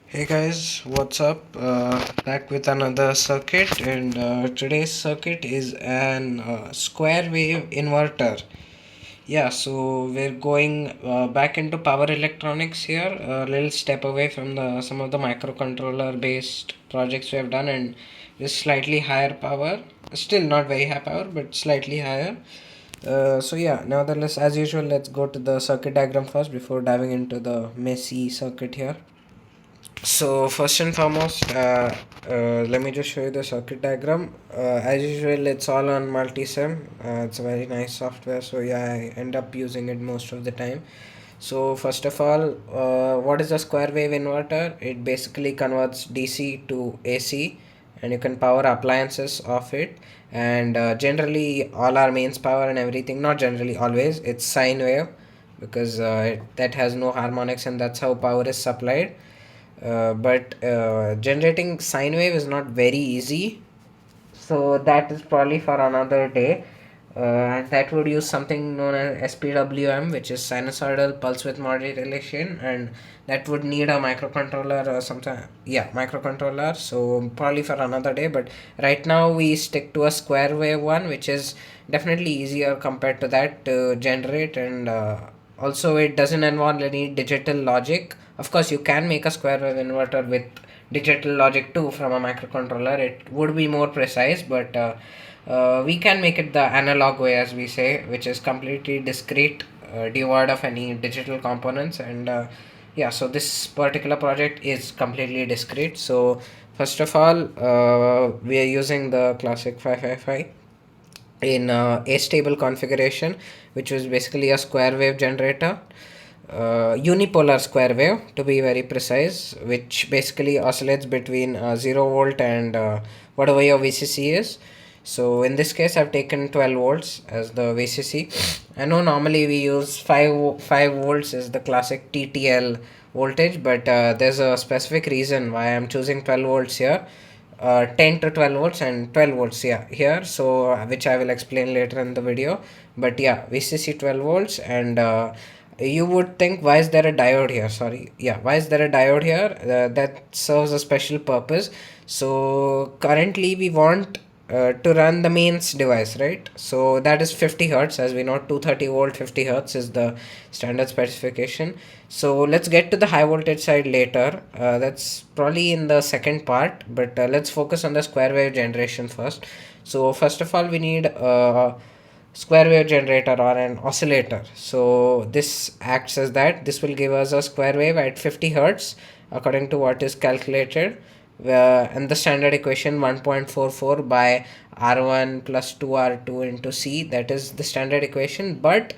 Hey guys, what's up? Back with another circuit, and today's circuit is an square wave inverter. Yeah, so we're going back into power electronics here, a little step away from the some of the microcontroller based projects we have done, and just slightly higher power. Still not very high power, but slightly higher. So yeah, nevertheless, as usual, let's go to the circuit diagram first before diving into the messy circuit here. So first and foremost, let me just show you the circuit diagram. As usual, it's all on multisim. It's a very nice software, so yeah, I end up using it most of the time. So first of all, what is a square wave inverter? It basically converts DC to AC, and you can power appliances off it. And generally, all our mains power and everything, not generally, always, it's sine wave because that has no harmonics, and that's how power is supplied. But generating sine wave is not very easy, so that is probably for another day. And that would use something known as SPWM, which is sinusoidal pulse width modulation, and that would need a microcontroller or something. Yeah, microcontroller. So probably for another day. But right now we stick to a square wave one, which is definitely easier compared to that to generate, and also it doesn't involve any digital logic. Of course, you can make a square wave inverter with digital logic too from a microcontroller. It would be more precise, but we can make it the analog way, as we say, which is completely discrete, devoid of any digital components. And yeah, so this particular project is completely discrete. So first of all, we are using the classic 555 in a stable configuration, which was basically a square wave generator, unipolar square wave to be very precise, which basically oscillates between 0 volt and whatever your VCC is. So in this case, I've taken 12 volts as the VCC. I know normally we use 5 volts as the classic TTL voltage, but there's a specific reason why I'm choosing 12 volts here. 10 to 12 volts and 12 volts, yeah, here, so which I will explain later in the video. But yeah, VCC 12 volts. And you would think, why is there a diode here? Sorry, yeah, why is there a diode here? That serves a special purpose. So currently we want to run the mains device, right? So that is 50 hertz, as we know, 230 volt 50 hertz is the standard specification. So let's get to the high voltage side later. That's probably in the second part, but let's focus on the square wave generation first. So first of all, we need square wave generator or an oscillator. So this acts as that. This will give us a square wave at 50 hertz according to what is calculated. And the standard equation 1.44 by R1 plus 2R2 into C, that is the standard equation. But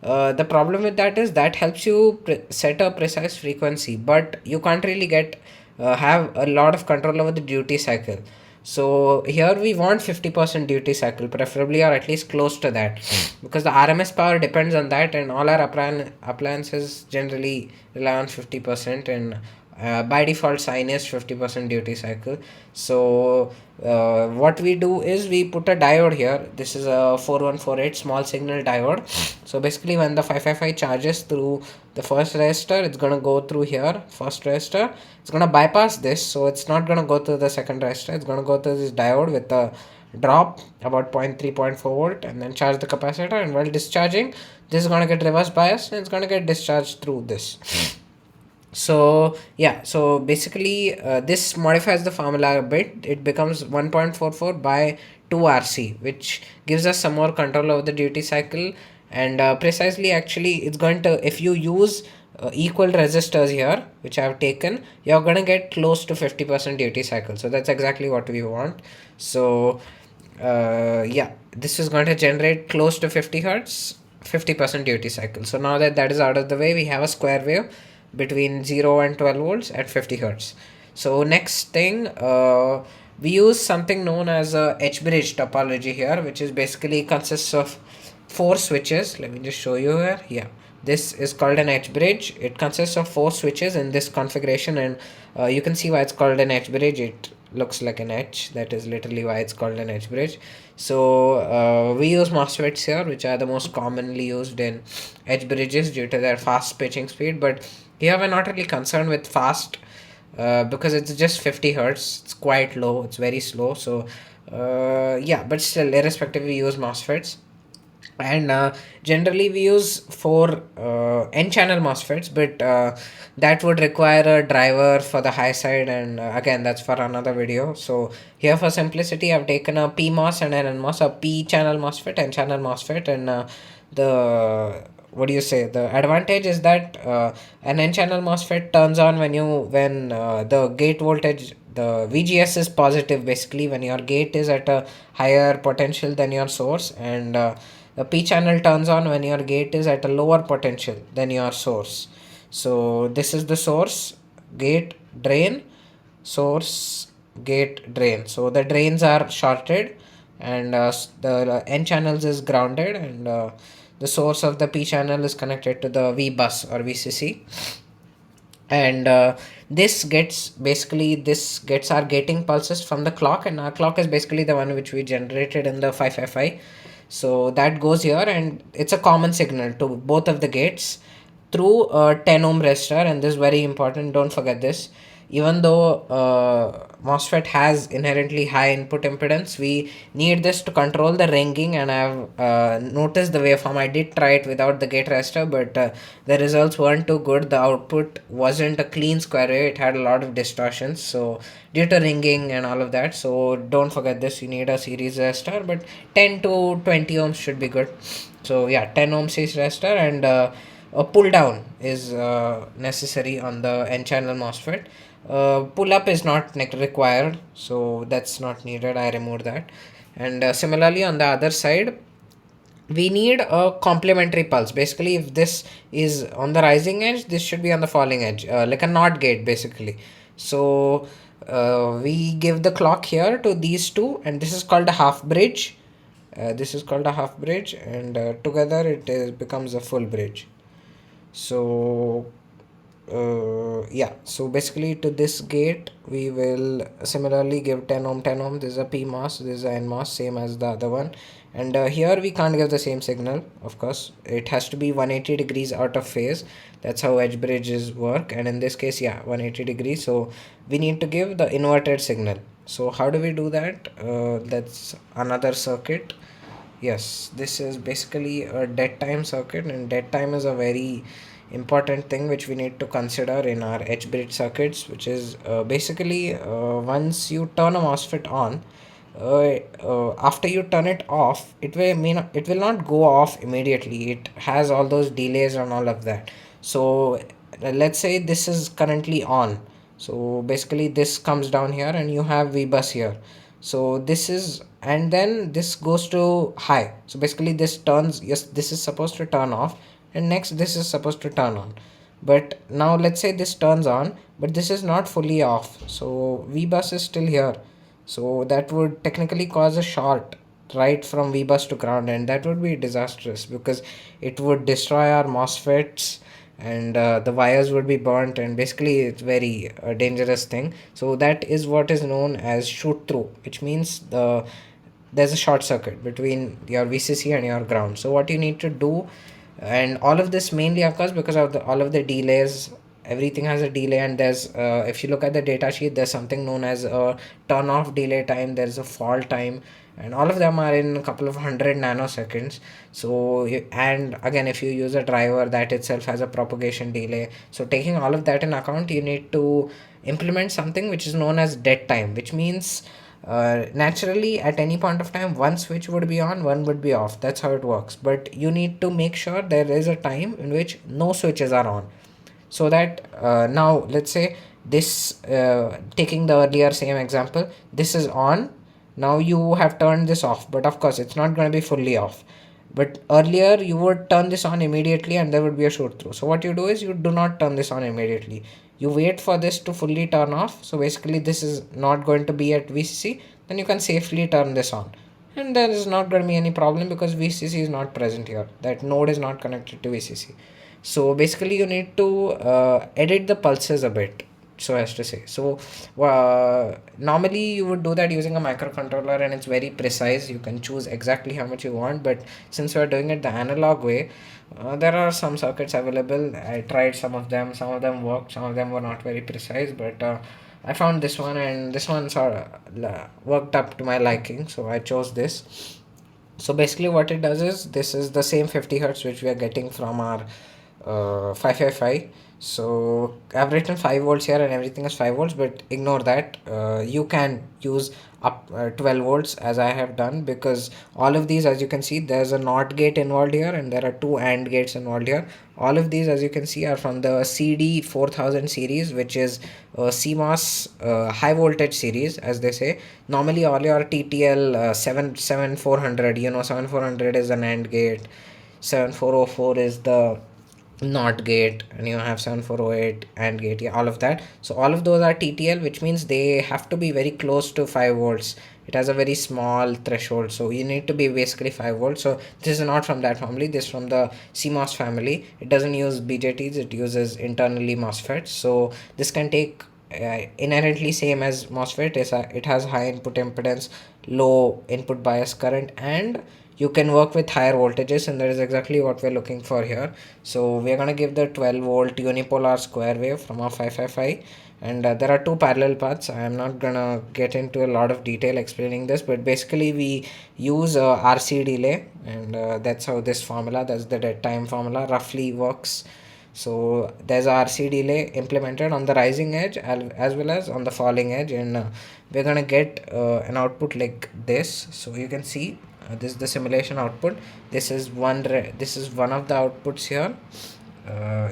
the problem with that is that helps you set a precise frequency, but you can't really get have a lot of control over the duty cycle. So here we want 50% duty cycle, preferably, or at least close to that, because the RMS power depends on that, and all our appliances generally rely on 50%, and by default sine is 50% duty cycle. So what we do is we put a diode here. This is a 4148 small signal diode. So basically, when the 555 charges through the first resistor, it's gonna go through here, first resistor. It's gonna bypass this, so it's not gonna go to the second resistor. It's gonna go to this diode with a drop about 0.3 0.4 volt, and then charge the capacitor. And while discharging, this is gonna get reverse biased, and it's gonna get discharged through this. So yeah, so basically this modifies the formula a bit. It becomes 1.44 by 2 RC, which gives us some more control over the duty cycle. And precisely, actually, it's going to, if you use equal resistors here, which I have taken, you're going to get close to 50% duty cycle. So that's exactly what we want. So yeah, this is going to generate close to 50 hertz, 50% duty cycle. So now that that is out of the way, we have a square wave between 0 and 12 volts at 50 hertz. So next thing, we use something known as a H-bridge topology here, which is basically consists of 4 switches. Let me just show you here. Yeah, this is called an H-bridge. It consists of 4 switches in this configuration, and you can see why it's called an H-bridge. It looks like an H. That is literally why it's called an H-bridge. So we use MOSFETs here, which are the most commonly used in H-bridges due to their fast pitching speed. But here we're not really concerned with fast because it's just 50 hertz. It's quite low, it's very slow. So yeah, but still, irrespective, we use MOSFETs. And generally we use four n channel MOSFETs, but that would require a driver for the high side, and again, that's for another video. So here, for simplicity, I've taken a PMOS and an NMOS, a P channel MOSFET, n channel MOSFET. And the what do you say, the advantage is that an n channel MOSFET turns on when the gate voltage, the VGS, is positive, basically when your gate is at a higher potential than your source. And the P channel turns on when your gate is at a lower potential than your source. So this is the source, gate, drain, source, gate, drain. So the drains are shorted, and the N channels is grounded, and the source of the P channel is connected to the V bus or VCC. And this gets our gating pulses from the clock, and our clock is basically the one which we generated in the 555. So that goes here, and it's a common signal to both of the gates through a 10 ohm resistor. And this is very important, don't forget this. Even though MOSFET has inherently high input impedance, we need this to control the ringing. And I've noticed the waveform. I did try it without the gate resistor, but the results weren't too good. The output wasn't a clean square wave, it had a lot of distortions, so due to ringing and all of that. So don't forget this, you need a series resistor, but 10 to 20 ohms should be good. So yeah, 10 ohm series resistor, and a pull down is necessary on the N channel MOSFET. Pull up is not required, so that's not needed, I removed that. And similarly, on the other side, we need a complementary pulse. Basically, if this is on the rising edge, this should be on the falling edge, like a NOT gate basically. So we give the clock here to these two, and this is called a half bridge. This is called a half bridge, and together becomes a full bridge. So yeah, so basically to this gate we will similarly give 10 ohm 10 ohm. This is a PMOS, this is a NMOS, same as the other one. And here we can't give the same signal, of course. It has to be 180 degrees out of phase. That's how edge bridges work, and in this case, yeah, 180 degrees. So we need to give the inverted signal. So how do we do that? That's another circuit. Yes, this is basically a dead time circuit, and dead time is a very important thing which we need to consider in our edge bridge circuits, which is basically once you turn a MOSFET on, after you turn it off, it will not go off immediately. It has all those delays and all of that. So let's say this is currently on. So basically this comes down here, and you have V bus here. So this is, and then this goes to high. So basically this turns, yes, this is supposed to turn off, and next this is supposed to turn on. But now let's say this turns on, but this is not fully off, so V bus is still here. So that would technically cause a short right from V bus to ground, and that would be disastrous because it would destroy our MOSFETs, and the wires would be burnt, and basically it's very dangerous thing. So that is what is known as shoot through, which means there's a short circuit between your VCC and your ground. So what you need to do, and all of this mainly of course because of all of the delays, everything has a delay. And there's if you look at the data sheet, there's something known as a turn off delay time, there's a fall time, and all of them are in a couple of 100 nanoseconds. So and again, if you use a driver, that itself has a propagation delay. So taking all of that in account, you need to implement something which is known as dead time, which means naturally at any point of time, one switch would be on, one would be off. That's how it works. But you need to make sure there is a time in which no switches are on, so that now let's say this taking the earlier same example, this is on. Now you have turned this off, but of course it's not going to be fully off. But earlier you would turn this on immediately, and there would be a shoot through. So what you do is you do not turn this on immediately, you wait for this to fully turn off. So basically this is not going to be at VCC, then you can safely turn this on, and there is not going to be any problem because VCC is not present here, that node is not connected to VCC. So basically you need to edit the pulses a bit. so as to say. So normally you would do that using a microcontroller, and it's very precise. You can choose exactly how much you want, but since we're doing it the analog way, there are some circuits available. I tried some of them worked, some of them were not very precise, but I found this one, and this one sort of worked up to my liking, so I chose this. So basically what it does is, this is the same 50 hertz which we are getting from our 555. So I've written 5 volts here and everything is 5 volts, but ignore that. You can use up 12 volts as I have done, because all of these, as you can see, there's a NOT gate involved here and there are two AND gates involved here. All of these, as you can see, are from the CD 4000 series, which is CMOS high voltage series, as they say. Normally all your TTL 7400, 7400 is an AND gate, 7404 is the NOT gate, and you have 7408 AND gate, yeah, all of that. So all of those are TTL, which means they have to be very close to 5 volts. It has a very small threshold, so you need to be basically 5 volts. So this is not from that family, this is from the CMOS family. It doesn't use BJTs, it uses internally MOSFETs. So this can take inherently same as MOSFET. It has high input impedance, low input bias current, and you can work with higher voltages, and that is exactly what we're looking for here. So we're going to give the 12 volt unipolar square wave from our 555, and there are two parallel paths. I am not gonna get into a lot of detail explaining this, but basically we use RC delay, and that's how this formula, that's the dead time formula, roughly works. So there's a RC delay implemented on the rising edge as well as on the falling edge, and we're gonna get an output like this. So you can see this is the simulation output. This is this is one of the outputs here.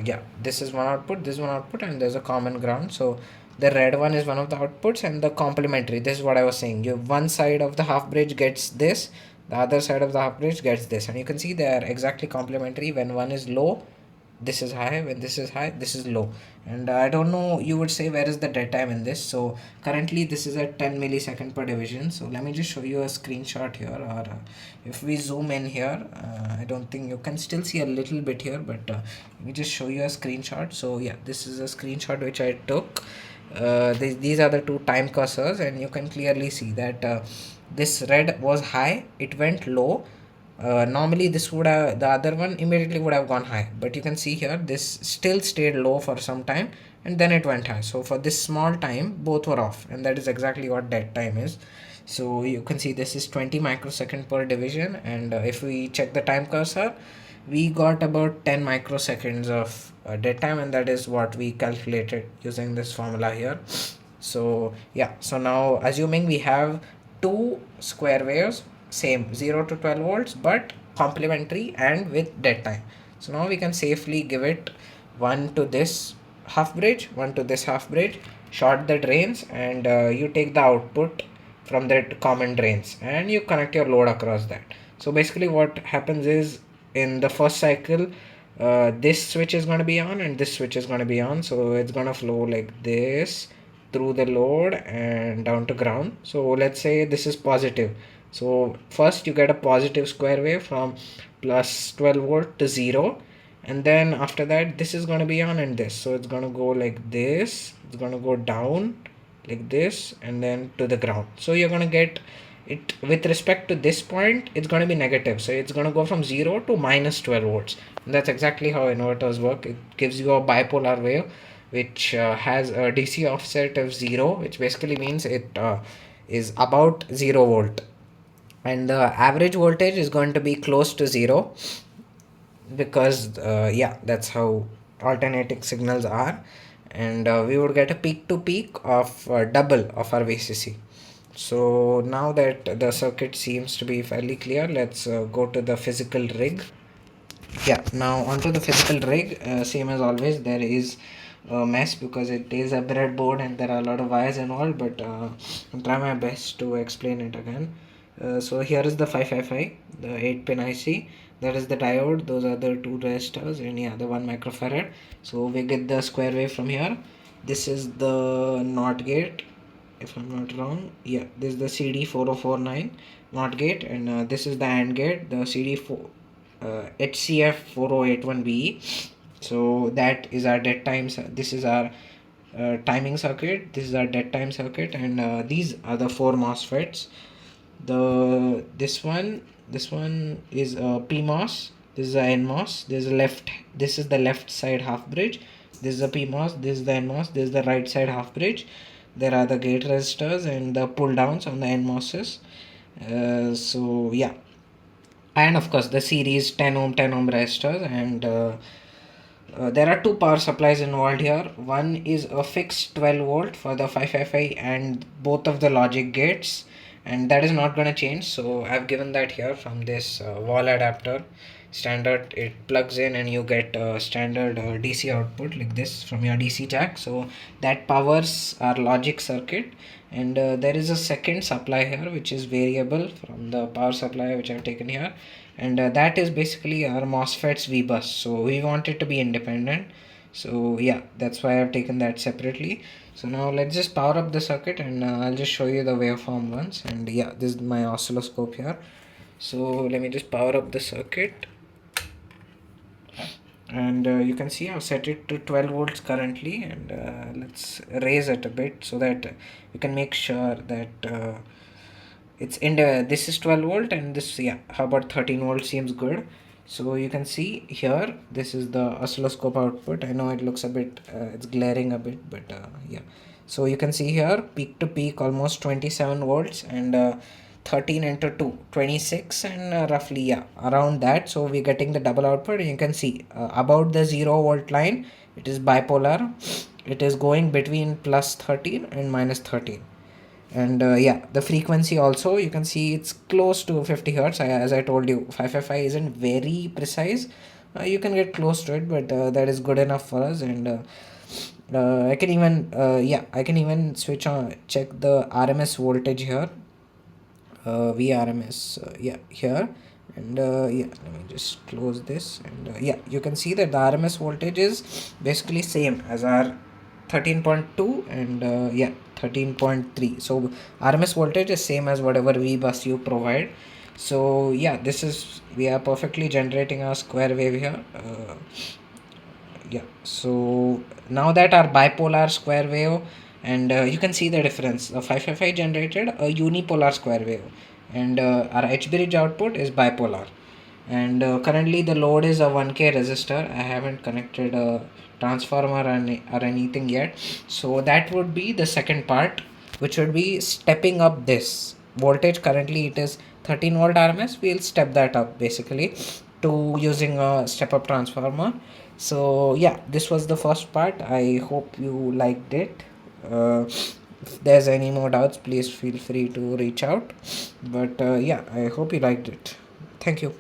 Yeah, this is one output, this is one output, and there's a common ground. So the red one is one of the outputs, and the complementary, this is what I was saying, you one side of the half bridge gets this, the other side of the half bridge gets this, and you can see they are exactly complementary. When one is low, this is high, when this is high, this is low. And I don't know, you would say, where is the dead time in this? So currently this is at 10 millisecond per division. So let me just show you a screenshot here, or if we zoom in here, I don't think you can still see a little bit here, but let me just show you a screenshot. So yeah, this is a screenshot which I took. These are the two time cursors, and you can clearly see that this red was high, it went low. Normally this would have, the other one immediately would have gone high, but you can see here this still stayed low for some time and then it went high. So for this small time both were off, and that is exactly what dead time is. So you can see this is 20 microsecond per division, and if we check the time cursor, we got about 10 microseconds of dead time, and that is what we calculated using this formula here. So yeah, so now assuming we have two square waves, same 0 to 12 volts, but complementary and with dead time. So now we can safely give it one to this half bridge, one to this half bridge, short the drains, and you take the output from that common drains and you connect your load across that. So basically what happens is, in the first cycle, this switch is going to be on and this switch is going to be on, so it's going to flow like this through the load and down to ground. So let's say this is positive, so first you get a positive square wave from plus 12 volt to 0, and then after that this is going to be on and this, so it's going to go like this, it's going to go down like this and then to the ground. So you're going to get it with respect to this point, it's going to be negative, so it's going to go from 0 to minus 12 volts, and that's exactly how inverters work. It gives you a bipolar wave which has a DC offset of 0, which basically means it is about 0 volt, and the average voltage is going to be close to 0, because yeah, that's how alternating signals are. And we would get a peak to peak of double of our VCC. So now that the circuit seems to be fairly clear, let's go to the physical rig. Yeah, now onto the physical rig. Same as always, there is a mess because it is a breadboard and there are a lot of wires involved, but I'll try my best to explain it again. So here is the 555, the 8 pin IC, that is the diode, those are the two resistors, and yeah, the 1 microfarad. So we get the square wave from here. This is the NOT gate, if I'm not wrong. Yeah, this is the CD4049 NOT gate, and this is the AND gate, the CD4 HCF4081BE. So that is our dead times. This is our timing circuit, this is our dead time circuit, and these are the four MOSFETs. This one is a PMOS, this is a NMOS, this is the left side half bridge, this is a PMOS, this is the NMOS, this is the right side half bridge. There are the gate resistors and the pull downs on the NMOSes. So yeah, and of course the series 10 ohm resistors, and there are two power supplies involved here. One is a fixed 12 volt for the 555 and both of the logic gates, and that is not going to change, so I've given that here from this wall adapter standard. It plugs in and you get a standard DC output like this from your DC jack, so that powers our logic circuit. And there is a second supply here which is variable from the power supply which I've taken here, and that is basically our MOSFET's V bus, so we want it to be independent. So yeah, that's why I've taken that separately. So now let's just power up the circuit, and I'll just show you the waveform once. And yeah, this is my oscilloscope here. So let me just power up the circuit, and you can see I've set it to 12 volts currently, and let's raise it a bit so that you can make sure that it's in the, this is 12 volt, and this, yeah, how about 13 volt seems good. So you can see here, this is the oscilloscope output. I know it looks a bit it's glaring a bit, but yeah, so you can see here peak to peak almost 27 volts, and 13 into 2 26, and roughly, yeah, around that. So we're getting the double output, and you can see about the 0 volt line, it is bipolar. It is going between plus 13 and minus 13. And yeah, the frequency also, you can see it's close to 50 hertz. As I told you, 555 isn't very precise. You can get close to it, but that is good enough for us. And I can even I can even switch on, check the RMS voltage here, VRMS, yeah, here. And yeah, let me just close this, and yeah, you can see that the RMS voltage is basically same as our 13.2 and yeah, 13.3. So RMS voltage is same as whatever V bus you provide. So yeah, this is, we are perfectly generating our square wave here. Yeah, so now that our bipolar square wave, and you can see the difference. The 555 generated a unipolar square wave, and our H bridge output is bipolar. And currently the load is a 1k resistor. I haven't connected a transformer or anything yet, so that would be the second part, which would be stepping up this voltage. Currently it is 13 volt RMS. We'll step that up basically to using a step up transformer. So yeah, this was the first part. I hope you liked it. If there's any more doubts, please feel free to reach out. But yeah, I hope you liked it. Thank you.